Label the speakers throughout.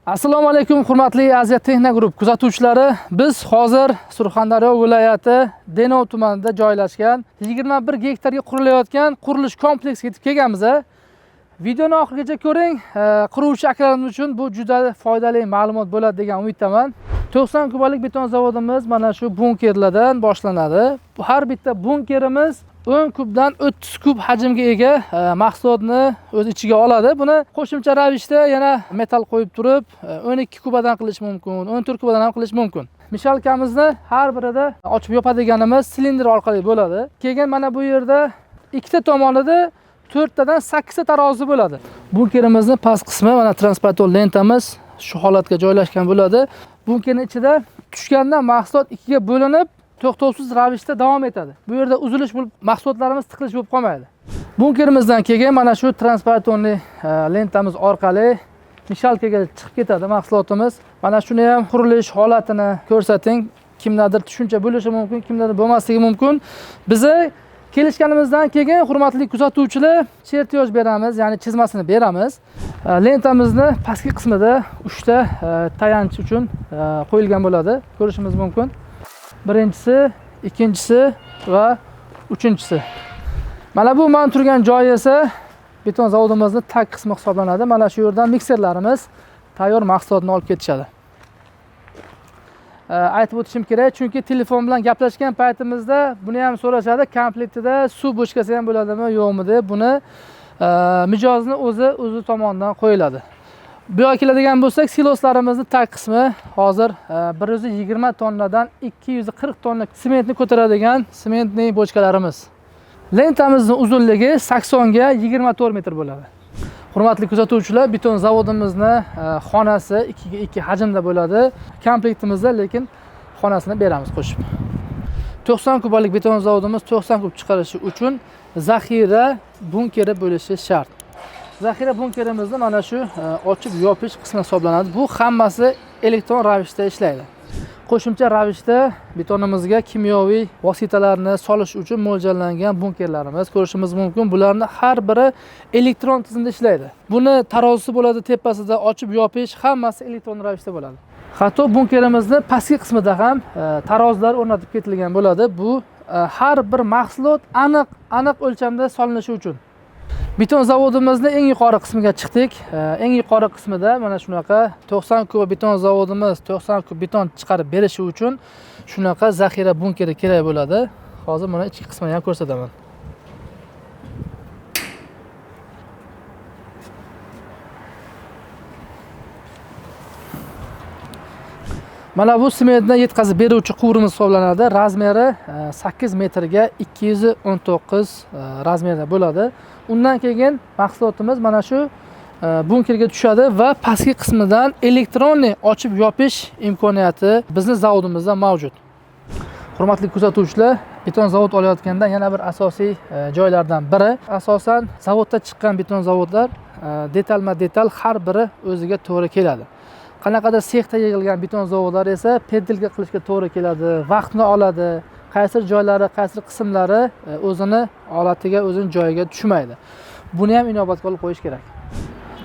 Speaker 1: Assalomu alaykum hurmatli Aziya Texna Group kuzatuvchilari. Biz hozir Surxondaryo viloyati Denov tumanida joylashgan 21 gektarga qurilayotgan qurilish kompleksiga yetib kelganmiz. Videoni oxirigacha ko'ring. Quruvchi akalarimiz uchun bu juda foydali ma'lumot bo'ladi degan umiddaman. 90 kubalik beton zavodimiz mana shu bunkerlardan boshlanadi. Har bitta bunkerimiz 10 kubdan 30 kub hajmga ega mahsulotni o'z ichiga oladi. Buni qo'shimcha ravishda yana metal qo'yib turib 12 kubadan qilish mumkin, 14 kubadan ham qilish mumkin. Mishalkamizni har birida ochib yopadiganimiz silindr orqali bo'ladi. Keyin mana bu yerda ikkita tomonida 4 tadan 8 ta tarozi bo'ladi. Bunkerimizni past qismi mana transportor lentamiz shu holatga joylashgan bo'ladi. Bunkerning ichida tushganda mahsulot ikkiga bo'linib to'xtovsiz ravishda davom etadi. Bu yerda uzilish bo'lib, mahsulotlarimiz tiqilish bo'lib qolmaydi. Bunkerimizdan keyin mana shu transportorni lentamiz orqali mishalkaga chiqib ketadi mahsulotimiz. Mana shuni ham qurilish holatini ko'rsating. Kimlardir tushuncha bo'lishi mumkin, kimlardir bo'lmasligi mumkin. Bizni kelishganimizdan keyin hurmatli kuzatuvchilar chertyoj beramiz, ya'ni chizmasini beramiz. Lentamizni pastki qismida 3 ta tayanch uchun qo'yilgan bo'ladi. Ko'rishimiz mumkin. Birinchisi, ikkinchisi va uchinchisi. Mana bu men turgan joy esa beton zavodimizning tag qismi hisoblanadi. Mana shu yerdan mikserlarimiz tayyor mahsulotni olib ketishadi. Aytib o'tishim kerak, chunki telefon bilan gaplashgan paytimizda buni ham so'rashadi, komplektida suv bochkasi ham bo'ladimi, yo'qmi deb. Buni mijozni o'zi tomonidan qo'yiladi. Bu yoqqa keladigan bo'lsak, siloslarimizni tag qismi hozir 120 tonnadan 240 tonna sementni ko'taradigan sementning bochkalarimiz. Lentamizning uzunligi 80 ga 24 metr bo'ladi. Hurmatli kuzatuvchilar, beton zavodimizning xonasi 2 ga 2 hajmda bo'ladi. Komplektimizda lekin xonasini beramiz qo'shib. 90 kubalik beton zavodimiz 90 kub chiqarishi uchun zaxira bunkeri bo'lishi shart. Zaxira bunkerimizni mana shu ochib yopish qismi hisoblanadi. Bu hammasi elektron ravishda ishlaydi. Qo'shimcha ravishda betonimizga kimyoviy vositalarni solish uchun mo'ljallangan bunkerlarimiz ko'rishimiz mumkin. Bularning har biri elektron tizimda ishlaydi. Buni tarozisi bo'ladi, tepasida ochib yopish hammasi elektron ravishda bo'ladi. Hatto bunkerimizning pastki qismida ham tarozilar o'rnatib ketilgan bo'ladi. Bu har bir mahsulot aniq o'lchamda solinishi uchun. Beton zavodimizning eng yuqori qismiga chiqdik. Eng yuqori qismida mana shunaqa 90 kub beton zavodimiz 90 kub beton chiqarib berishi uchun shunaqa zaxira bunkeri kerak bo'ladi. Hozir mana ichki qismini ham ko'rsataman. Mana bu sementni yetkazib beruvchi quvurimiz hisoblanadi. Razmeri 8 metrga 219 razmerda bo'ladi. Undan keyin mahsulotimiz mana shu bunkerga tushadi va pastki qismidan elektronni ochib yopish imkoniyati bizning zavodimizda mavjud. Hurmatli kuzatuvchilar, beton zavod olayotganda yana bir asosiy joylardan biri, asosan zavodda chiqqan beton zavodlar detalma-detal har biri o'ziga to'g'ri keladi. Qanaqadir sexda yig'ilgan beton zavodlar esa pedalga qilishga to'g'ri keladi, vaqtni oladi. Qaysi joylari, qaysi qismlari o'zini holatiga, o'zining joyiga tushmaydi. Buni ham inobatga olib qo'yish kerak.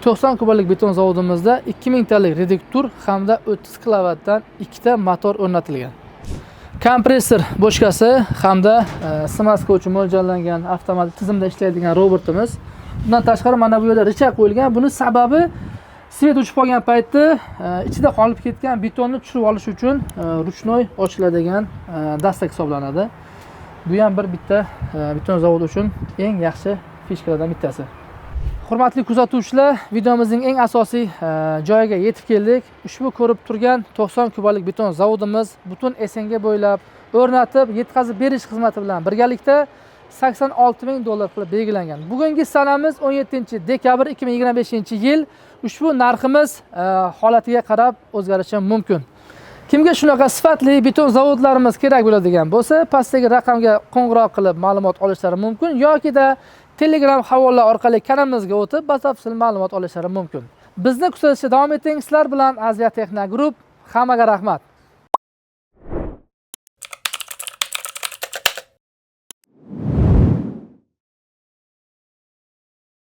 Speaker 1: 90 kubalik beton zavodimizda 2000 talik reduktor hamda 30 kilovatdan 2 ta motor o'rnatilgan. Kompressor bochkasi hamda smaska uchun mo'ljallangan avtomatik tizimda ishlaydigan robotimiz. Bundan tashqari mana bu yerda richak qo'yilgan. Buning sababi svet o'chib qolgan paytda ichida qolib ketgan betonni tushirib olish uchun ruchnoy ochiladigan dastak hisoblanadi. Bu ham bitta beton zavodi uchun eng yaxshi fishkalardan bittasi. Hurmatli kuzatuvchilar, videomizning eng asosiy joyiga yetib keldik. Ushbu ko'rib turgan 90 kubalik beton zavodimiz butun SNG bo'ylab o'rnatib, yetkazib berish xizmati bilan birgalikda 86 ming dollar qilib belgilangan. Bugungi sanamiz 17 dekabr 2025-yil. Ushbu narximiz holatiga qarab o'zgarishi mumkin. Kimga shunaqa sifatli beton zavodlarimiz kerak bo'ladigan bo'lsa, pastdagi raqamga qo'ng'iroq qilib ma'lumot olishlari mumkin yoki-da Telegram havola orqali kanalimizga o'tib batafsil ma'lumot olishlari mumkin. Bizni kuzatishda davom eting. Sizlar bilan Aziya Texna Group. Hammaga rahmat.